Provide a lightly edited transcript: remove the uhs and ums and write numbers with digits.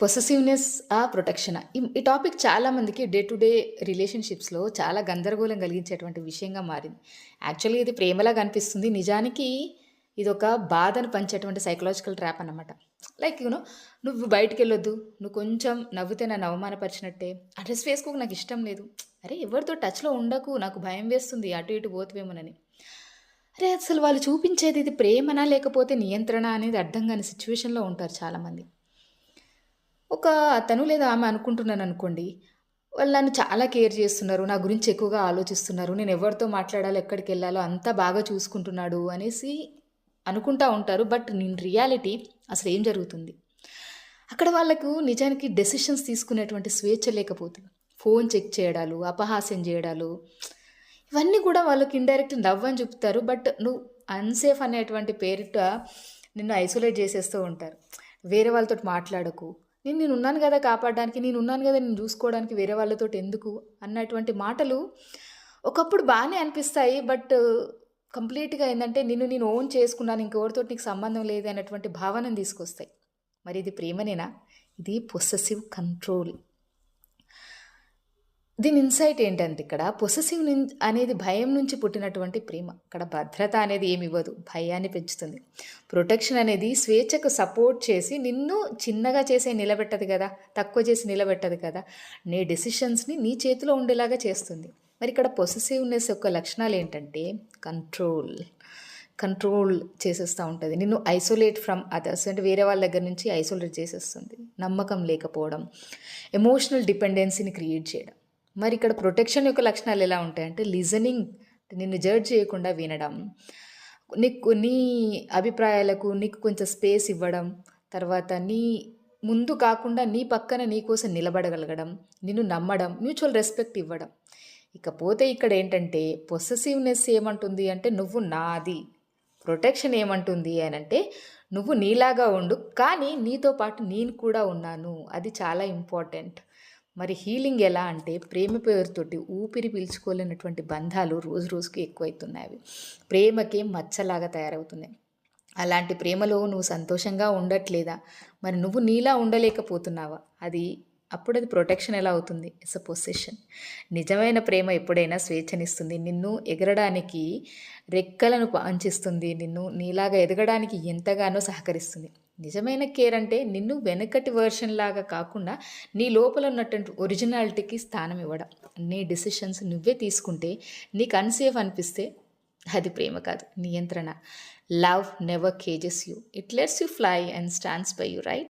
Possessiveness ప్రొటెక్షనా? ఈ topic చాలా మందికి డే టు డే రిలేషన్‌షిప్స్‌లో చాలా గందరగోళం కలిగించేటువంటి విషయంగా మారింది. యాక్చువల్‌గా ఇది ప్రేమలాగా అనిపిస్తుంది. నిజానికి ఇదొక బాధను పంచేటువంటి సైకలాజికల్ ట్రాప్ అన్నమాట. లైక్ నువ్వు బయటికెళ్ళొద్దు. నువ్వు కొంచెం నవ్వితే నన్ను అవమానపరిచినట్టే. ఆ డ్రెస్ వేసుకోకు నాకిష్టం లేదు. అరే! ఎవరితో టచ్‌లో ఉండకు. నాకు భయం వేస్తుంది. అటు ఇటు పోతివేమోనని. అరే! అసలు వాళ్ళు చూపించేది ఇది ప్రేమనా? లేకపోతే నియంత్రణ అనేది అర్థం గాని సిట్యుయేషన్‌లో ఉంటారు చాలామంది. ఒక అతను లేదా ఆమె అనుకుంటున్నాననుకోండి. వాళ్ళు నన్ను చాలా కేర్ చేస్తున్నారు. నా గురించి ఎక్కువగా ఆలోచిస్తున్నారు. నేను ఎవరితో మాట్లాడాలో, ఎక్కడికెళ్ళాలో అంతా బాగా చూసుకుంటున్నాడు అనేసి అనుకుంటా ఉంటారు. బట్ ఇన్ రియాలిటీ అసలేం జరుగుతుంది? అక్కడ వాళ్ళకు నిజానికి డెసిషన్స్ తీసుకునేటువంటి స్వేచ్ఛ లేకపోతుంది. ఫోన్ చెక్ చేయడాలు, అపహాస్యం జేయడాలు ఇవన్నీ కూడా వాళ్ళకి ఇండైరెక్ట్ లవ్ అని చెప్తారు. బట్ నువ్వు అన్‌సేఫ్ అనేటువంటి పేరిట నిన్ను ఐసోలేట్ చేసేస్తూ ఉంటారు. వేరే వాళ్ళతోటి మాట్లాడకు. నేనున్నాను గదా! కాపాడడానికి. నేనున్నాను గదా! నిన్ను జూసుకోవడానికి వేరే వాళ్ళతోటి ఎందుకు అన్నటువంటి మాటలు ఒకప్పుడు బానే అనిపిస్తాయి. బట్ కంప్లీట్‌గా ఏందంటే నిన్ను నేను ఓన్ చేసుకున్నాను. ఇంకెవరితోటి నీకు సంబంధం లేదు అనేటువంటి భావనను తీసుకొస్తాయి. మరి ఇది ప్రేమనేనా? ఇది పొసెసివ్ కంట్రోల్. దీని ఇన్‌సైట్ ఏంటంటే ఇక్కడ పొసెసివ్ అనేది భయం నుంచి పుట్టినటువంటి ప్రేమ. ఇక్కడ భద్రత అనేది ఏమివ్వదు. భయాన్ని పెంచుతుంది. ప్రొటెక్షన్ అనేది స్వేచ్ఛకు సపోర్ట్ చేసి నిన్ను చిన్నగా చేసి నిలబెట్టదు గదా! తక్కువ చేసి నిలబెట్టదు కదా! నీ డెసిషన్స్‌ని నీ చేతిలో ఉండేలాగా చేస్తుంది. మరి ఇక్కడ పొసెసివ్‌నెస్ యొక్క లక్షణాలేంటంటే కంట్రోల్. కంట్రోల్ చేసేస్తా ఉంటది. నిన్ను ఐసోలేట్ ఫ్రమ్ అదర్స్ అంటే వేరే వాళ్ళ దగ్గర నుంచి ఐసోలేట్ చేసేస్తుంది. నమ్మకం లేకపోవడం, ఎమోషనల్ డిపెండెన్సీని క్రియేట్ చేయడం. మరి ఇక్కడ ప్రొటెక్షన్ యొక్క లక్షణాలు ఎలా ఉంటాయంటే లిజనింగ్ నిన్ను జడ్జ్ చేయకుండా వినడం. నీ అభిప్రాయాలకు నీకు కొంచెం స్పేస్ ఇవ్వడం. తర్వాత నీ ముందు కాకుండా నీ పక్కన నీ కోసం నిలబడగలగడం. నిన్ను నమ్మడం. మ్యూచువల్ రెస్పెక్ట్ ఇవ్వడం. ఇకపోతే ఇక్కడేంటంటే పొసెసివ్‌నెస్ ఏమంటుంది అంటే నువ్వు నాది. ప్రొటెక్షన్ ఏమంటుంది అనంటే నువ్వు నీలాగా ఉండు. కానీ నీతో పాటు నేను కూడా ఉన్నాను. అది చాలా ఇంపార్టెంట్. మరి హీలింగ్ ఎలా అంటే ప్రేమ పేరుతోటి ఊపిరి పీల్చుకోలేనటువంటి బంధాలు రోజు రోజుకి ఎక్కువైతున్నాయి అవి. ప్రేమకి మచ్చలాగా తయారవుతున్నాయి. అలాంటి ప్రేమలో నువ్వు సంతోషంగా ఉండట్లేదా? మరి నువ్వు నీలా ఉండలేకపోతున్నావా? అప్పుడది ప్రొటెక్షన్ ఎలా అవుతుంది? It's a possession. నిజమైన ప్రేమ ఎప్పుడైనా స్వేచ్ఛనిస్తుంది. నిన్ను ఎగరడానికి రెక్కలను పంచిస్తుంది. నిన్ను నీలాగా ఎదగడానికి ఎంతగానో సహకరిస్తుంది. నిజమైన కేర్ అంటే నిన్ను వెనకటి వెర్షన్ లాగా కాకుండా నీ లోపల ఉన్నటువంటి ఒరిజినాలిటీకి స్థానం ఇవ్వడం. నీ డెసిషన్స్ నువ్వే తీసుకుంటే నీకు అన్‌సేఫ్ అనిపిస్తే అది ప్రేమ కాదు, నియంత్రణ. Love never kgs you. It let's you fly and stands by you right?